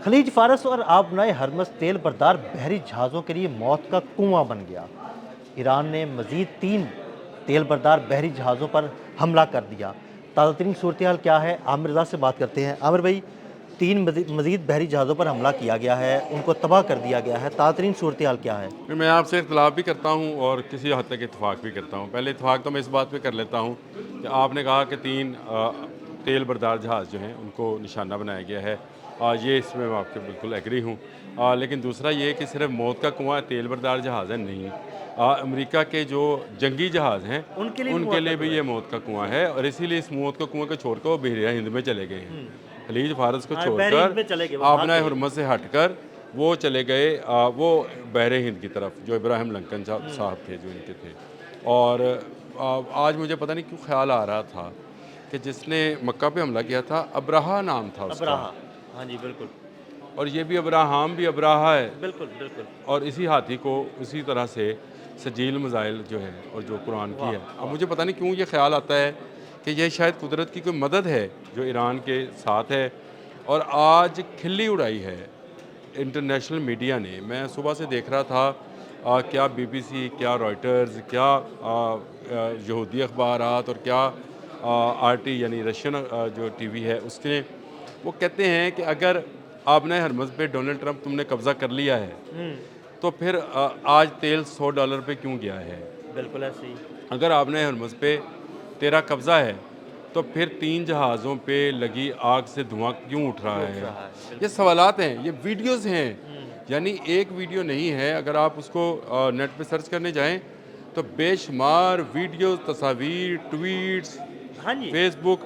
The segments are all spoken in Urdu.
خلیج فارس اور آبنائے ہرمز تیل بردار بحری جہازوں کے لیے موت کا کنواں بن گیا۔ ایران نے مزید 3 تیل بردار بحری جہازوں پر حملہ کر دیا۔ تازہ ترین صورتحال کیا ہے، عامر رضا سے بات کرتے ہیں۔ عامر بھائی، 3 مزید بحری جہازوں پر حملہ کیا گیا ہے، ان کو تباہ کر دیا گیا ہے، تازہ ترین صورتحال کیا ہے؟ میں آپ سے اختلاف بھی کرتا ہوں اور کسی حد تک اتفاق بھی کرتا ہوں۔ پہلے اتفاق تو میں اس بات پہ کر لیتا ہوں کہ آپ نے کہا کہ 3 تیل بردار جہاز جو ہیں ان کو نشانہ بنایا گیا ہے، یہ اس میں آپ کے بالکل ایگری ہوں۔ لیکن دوسرا یہ کہ صرف موت کا کنواں تیل بردار جہاز ہے نہیں، امریکہ کے جو جنگی جہاز ہیں ان کے لیے بھی یہ موت کا کنواں ہے، اور اسی لیے اس موت کا کنواں کو چھوڑ کر وہ بحیرہ ہند میں چلے گئے ہیں۔ خلیج فارس کو چھوڑ بحری کر ہند میں چلے گئے، وہ بھاگ آبنائے گئے۔ ہرمز سے ہٹ کر وہ چلے گئے وہ بحر ہند کی طرف، جو ابراہیم لنکن صاحب تھے جو ان کے تھے۔ اور آج مجھے پتہ نہیں کیوں خیال آ رہا تھا کہ جس نے مکہ پہ حملہ کیا تھا ابراہا نام تھا اس کا، ابراہا، ہاں جی بالکل اور یہ بھی ابراہام بھی ابراہا ہے، بالکل بالکل۔ اور اسی ہاتھی کو اسی طرح سے سجیل مزائل جو ہے اور جو قرآن کی ہے۔ اب مجھے پتہ نہیں کیوں یہ خیال آتا ہے کہ یہ شاید قدرت کی کوئی مدد ہے جو ایران کے ساتھ ہے، اور آج کھلی اڑائی ہے انٹرنیشنل میڈیا نے۔ میں صبح سے دیکھ رہا تھا کیا بی بی سی، کیا رائٹرز، کیا یہودی اخبارات، اور کیا آر ٹی یعنی رشین جو ٹی وی ہے اس نے، وہ کہتے ہیں کہ اگر آبنائے ہرمز پہ ڈونلڈ ٹرمپ تم نے قبضہ کر لیا ہے تو پھر آج تیل $100 پہ کیوں گیا ہے؟ بالکل ایسے ہی۔ اگر آبنائے ہرمز پہ تیرا قبضہ ہے تو پھر 3 جہازوں پہ لگی آگ سے دھواں کیوں اٹھ رہا ہے؟ یہ سوالات ہیں، یہ ویڈیوز ہیں، یعنی ایک ویڈیو نہیں ہے۔ اگر آپ اس کو نیٹ پہ سرچ کرنے جائیں تو بے شمار ویڈیوز، تصاویر، ٹویٹس، ہاں جی، فیس بک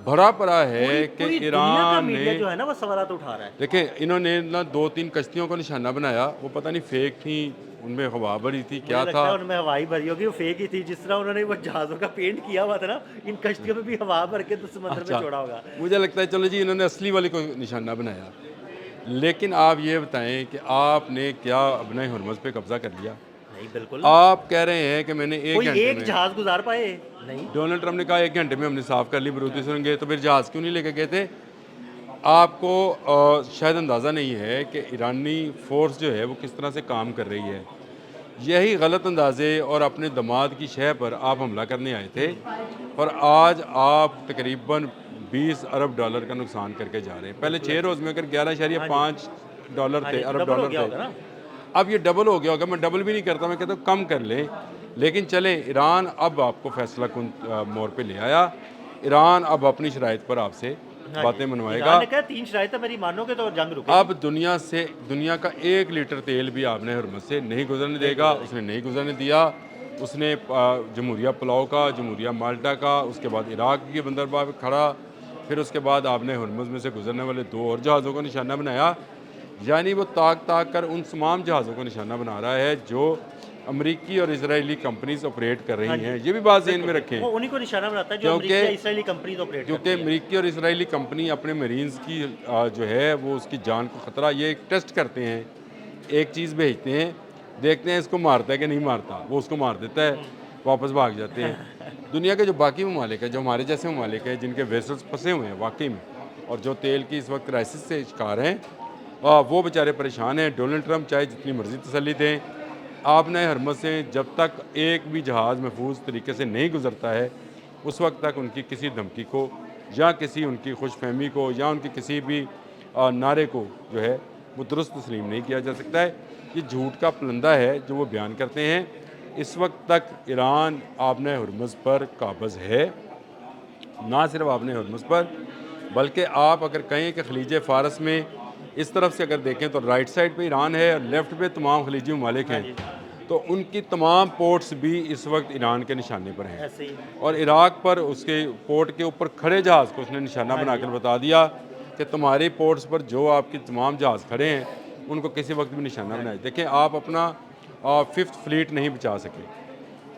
بھرا پڑا ہے کہ پوری دنیا کا ایران میڈیا نے، جو ہے نا وہ سوالات اٹھا رہا ہے۔ دیکھیں انہوں نے نا 2-3 کشتیوں کو نشانہ بنایا، وہ پتہ نہیں فیک تھیں، ان میں ہوا بھری تھی، مجھے کیا لگتا ہے تھا۔ ان میں ہوائی بھری ہوگی، وہ فیک ہی تھی، جس طرح انہوں نے وہ جہازوں کا پینٹ کیا ہوا تھا نا، ان کشتیوں میں بھی ہوا بھر کے تو سمندر میں اچھا، چھوڑا ہوگا۔ مجھے لگتا ہے چلو جی انہوں نے اصلی والے کو نشانہ بنایا، لیکن آپ یہ بتائیں کہ آپ نے کیا آبنائے ہرمز پہ قبضہ کر لیا؟ نہیں بالکل، آپ کہہ رہے ہیں کہ میں نے 1 کوئی گھنٹے ایک میں، جہاز گزار پائے نہیں۔ ڈونلڈ ٹرمپ نے کہا 1 گھنٹے میں ہم نے صاف کر لی برودی سرنگیں، تو پھر جہاز کیوں نہیں لے کے گئے تھے؟ آپ کو شاید اندازہ نہیں ہے کہ ایرانی فورس جو ہے وہ کس طرح سے کام کر رہی ہے۔ یہی غلط اندازے اور اپنے دماد کی شہ پر آپ حملہ کرنے آئے تھے، اور آج آپ تقریباً $20 ارب کا نقصان کر کے جا رہے ہیں۔ پہلے 6 روز میں اگر $11.5 ہاں تھے، جی، تو ارب ڈبل ہو ڈالر گیا تھے، ہوگا نا۔ اب یہ ڈبل ہو گیا ہوگا۔ میں ڈبل بھی نہیں کرتا، میں کہتا ہوں کم کر لیں، لیکن چلیں ایران اب آپ کو فیصلہ کن موڑ پہ لے آیا۔ ایران اب اپنی شرائط پر آپ سے ہاں باتیں جی، منوائے ایران گا۔ نے کہا 3 شرائطیں میری مانو گے تو جنگ رکے گی۔ اب دنیا کا 1 لیٹر تیل بھی آبنائے ہرمز سے نہیں گزرنے دے گا۔ اس نے نہیں گزرنے دیا، اس نے جمہوریہ پلاؤ کا، جمہوریہ مالٹا کا، اس کے بعد عراق کی بندرگاہ پہ کھڑا، پھر اس کے بعد آبنائے ہرمز میں سے گزرنے والے 2 اور جہازوں کو نشانہ بنایا۔ یعنی وہ تاک کر ان تمام جہازوں کو نشانہ بنا رہا ہے جو امریکی اور اسرائیلی کمپنیز آپریٹ کر ہاں رہی جی ہیں۔ یہ بھی بات ذہن میں بالکل، رکھیں، وہ انہی کو نشانہ بناتا ہے جو امریکی کیونکہ یا اسرائیلی کمپنیز آپریٹ کیونکہ کرتی ہیں۔ امریکی اور اسرائیلی کمپنی اپنے مرینز کی جو ہے وہ اس کی جان کو خطرہ، یہ ایک ٹیسٹ کرتے ہیں، ایک چیز بھیجتے ہیں، دیکھتے ہیں اس کو مارتا ہے کہ نہیں مارتا، وہ اس کو مار دیتا ہے، واپس بھاگ جاتے ہیں۔ دنیا کے جو باقی ممالک ہیں، جو ہمارے جیسے ممالک ہیں جن کے ویسلز پھنسے ہوئے ہیں واقعی میں، اور جو تیل کی اس وقت کرائسس سے شکار ہیں، وہ بیچارے پریشان ہیں۔ ڈونلڈ ٹرمپ چاہے جتنی مرضی تسلی دیں، آبنائے ہرمز سے جب تک ایک بھی جہاز محفوظ طریقے سے نہیں گزرتا ہے، اس وقت تک ان کی کسی دھمکی کو یا کسی ان کی خوش فہمی کو یا ان کی کسی بھی نعرے کو جو ہے وہ درست تسلیم نہیں کیا جا سکتا ہے۔ یہ جھوٹ کا پلندہ ہے جو وہ بیان کرتے ہیں۔ اس وقت تک ایران آبنائے ہرمز پر قابض ہے، نہ صرف آبنائے ہرمز پر، بلکہ آپ اگر کہیں کہ خلیج فارس میں اس طرف سے اگر دیکھیں تو رائٹ سائڈ پہ ایران ہے اور لیفٹ پہ تمام خلیجی ممالک ہاں ہیں، جی تو ان کی تمام پورٹس بھی اس وقت ایران کے نشانے پر ہیں، ایسے ہی۔ اور عراق پر اس کے پورٹ کے اوپر کھڑے جہاز کو اس نے نشانہ بنا کر بتا دیا کہ تمہاری پورٹس پر جو آپ کی تمام جہاز کھڑے ہیں ان کو کسی وقت بھی نشانہ بنائے۔ دیکھیں آپ اپنا 5th فلیٹ نہیں بچا سکے،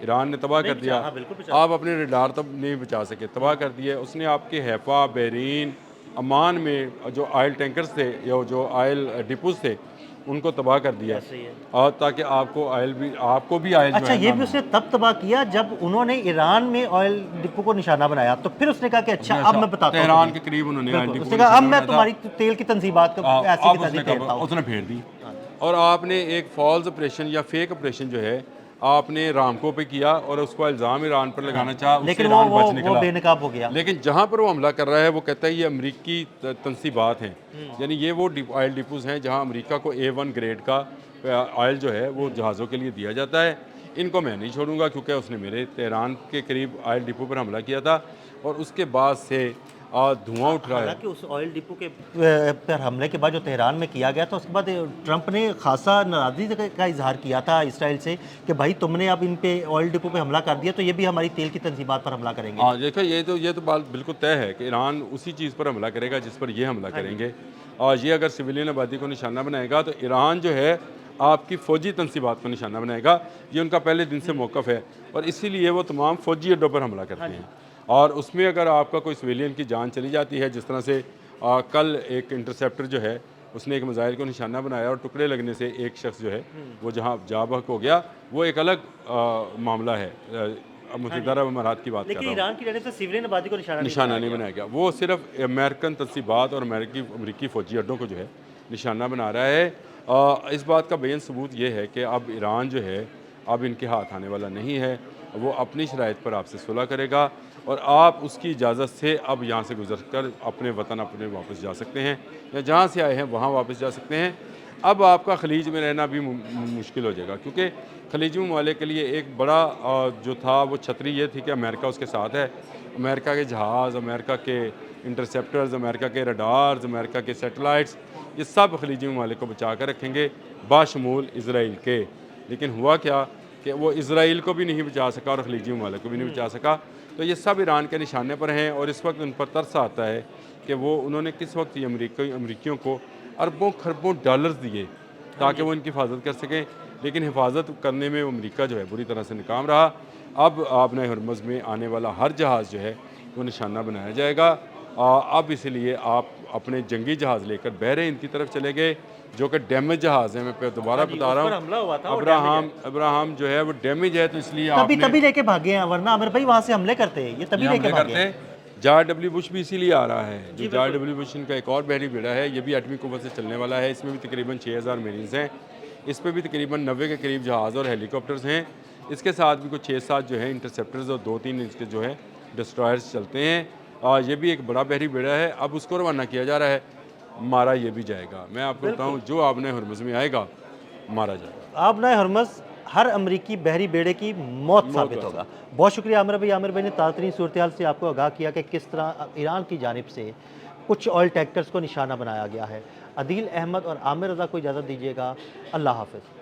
ایران نے تباہ نہیں کر بچا، دیا۔ ہاں بالکل بچا آپ سکتے۔ اپنے ریڈار تب نہیں بچا سکے، تباہ کر دیے اس نے۔ آپ کے حیفا، بحرین، عمان میں جو آئل ٹینکرز تھے یا جو آئل ڈپوز تھے ان کو تباہ کر دیا صحیح ہے۔ اور تاکہ آپ کو بھی آئل جو اچھا ہے یہ بھی اس نے تب تباہ کیا جب انہوں نے ایران میں آئل ڈپو کو نشانہ بنایا، تو پھر اس نے کہا کہ اچھا اب میں بتاتا ہوں تہران کے قریب انہوں نے آئل بالکل، اس ڈپو نے کہا اب میں تمہاری تیل کی تنصیبات کو ایسی اب کی اس نے تیسی پھیرتا ہوں۔ اس نے پھیر دی اور آپ نے ایک فالز آپریشن یا فیک آپریشن جو ہے آپ نے رامکو پہ کیا اور اس کو الزام ایران پر لگانا چاہا، اس سے لیکن ایران بچ وہ نکلا۔ بے نقاب ہو گیا۔ لیکن جہاں پر وہ حملہ کر رہا ہے وہ کہتا ہے یہ امریکی تنصیبات ہیں، یعنی یہ وہ آئل ڈپوز ہیں جہاں امریکہ کو A1 گریڈ کا آئل جو ہے وہ جہازوں کے لیے دیا جاتا ہے۔ ان کو میں نہیں چھوڑوں گا کیونکہ اس نے میرے تہران کے قریب آئل ڈپو پر حملہ کیا تھا اور اس کے بعد سے دھواں اٹھ رہا ہے۔ حالانکہ اس آئل ڈپو کے پر حملے کے بعد جو تہران میں کیا گیا تھا، اس کے بعد ٹرمپ نے خاصا ناراضگی کا اظہار کیا تھا اسرائیل سے کہ بھائی تم نے اب ان پہ آئل ڈپو پہ حملہ کر دیا تو یہ بھی ہماری تیل کی تنصیبات پر حملہ کریں گے۔ ہاں دیکھو یہ تو بات بالکل طے ہے کہ ایران اسی چیز پر حملہ کرے گا جس پر یہ حملہ کریں گے، اور یہ اگر سویلین آبادی کو نشانہ بنائے گا تو ایران جو ہے آپ کی فوجی تنصیبات کو نشانہ بنائے گا۔ یہ ان کا پہلے دن سے موقف ہے اور اسی لیے وہ تمام فوجی اڈوں پر حملہ کرتے ہیں، اور اس میں اگر آپ کا کوئی سویلین کی جان چلی جاتی ہے، جس طرح سے کل ایک انٹرسیپٹر جو ہے اس نے ایک میزائل کو نشانہ بنایا اور ٹکڑے لگنے سے ایک شخص جو ہے وہ جہاں جاں بحق ہو گیا، وہ ایک الگ معاملہ ہے۔ متحدہ عرب امارات کی بات کر لیکن رہا ہوں، ایران کی جانب سے سویلین آبادی کو نشانہ نہیں بنایا گیا، وہ صرف امریکن تنصیبات اور امریکی فوجی اڈوں کو جو ہے نشانہ بنا رہا ہے۔ اس بات کا بین ثبوت یہ ہے کہ اب ایران جو ہے اب ان کے ہاتھ آنے والا نہیں ہے، وہ اپنی شرائط پر آپ سے صلح کرے گا اور آپ اس کی اجازت سے اب یہاں سے گزر کر اپنے وطن اپنے واپس جا سکتے ہیں، یا جہاں سے آئے ہیں وہاں واپس جا سکتے ہیں۔ اب آپ کا خلیج میں رہنا بھی مشکل ہو جائے گا، کیونکہ خلیجی ممالک کے لیے ایک بڑا جو تھا وہ چھتری یہ تھی کہ امریکہ اس کے ساتھ ہے۔ امریکہ کے جہاز، امریکہ کے انٹرسیپٹرز، امریکہ کے ریڈارز، امریکہ کے سیٹلائٹس، یہ سب خلیجی ممالک کو بچا کر رکھیں گے باشمول اسرائیل کے۔ لیکن ہوا کیا کہ وہ اسرائیل کو بھی نہیں بچا سکا اور خلیجی ممالک کو بھی نہیں بچا سکا، تو یہ سب ایران کے نشانے پر ہیں، اور اس وقت ان پر ترس آتا ہے کہ وہ انہوں نے کس وقت یہ امریکیوں کو اربوں خربوں ڈالرز دیے تاکہ وہ ان کی حفاظت کر سکیں، لیکن حفاظت کرنے میں امریکہ جو ہے بری طرح سے ناکام رہا۔ اب آبِ ہرمز میں آنے والا ہر جہاز جو ہے وہ نشانہ بنایا جائے گا۔ اب اس لیے آپ اپنے جنگی جہاز لے کر بحر ہند کی طرف چلے گئے جو کہ ڈیمیج جہاز ہیں، میں دوبارہ بتا رہا ہوں، ابراہم جو ہے وہ ڈیمیج ہے، تو اس لیے آپ تبھی لے کے بھاگے ہیں، ورنہ عامر بھائی وہاں سے حملے کرتے ہیں، یہ تبھی لے کے بھاگے ہیں۔ جارج ڈبلیو بش بھی اسی لیے آ رہا ہے، جو جارج ڈبلیو بش ان کا ایک اور بحری بیڑا ہے، یہ بھی ایٹمی قوت سے چلنے والا ہے، اس میں بھی تقریباً 6000 میرینز ہیں، اس پہ بھی تقریباً 90 کے قریب جہاز اور ہیلی کاپٹرز ہیں، اس کے ساتھ بھی کچھ 6-7 جو ہیں انٹرسیپٹرز اور 2-3 اس کے جو ہے ڈسٹرائرز چلتے ہیں۔ یہ بھی ایک بڑا بحری بیڑا ہے، اب اس کو روانہ کیا جا رہا ہے، مارا یہ بھی جائے گا۔ میں آپ کو بتاؤں جو آبِ ہرمز میں آئے گا مارا جائے گا۔ آبِ ہرمز ہر امریکی بحری بیڑے کی موت ثابت ہوگا۔ بہت شکریہ عامر بھائی نے تازہ ترین صورتحال سے آپ کو آگاہ کیا کہ کس طرح ایران کی جانب سے کچھ آئل ٹینکرز کو نشانہ بنایا گیا ہے۔ عدیل احمد اور عامر رضا کو اجازت دیجیے گا، اللہ حافظ۔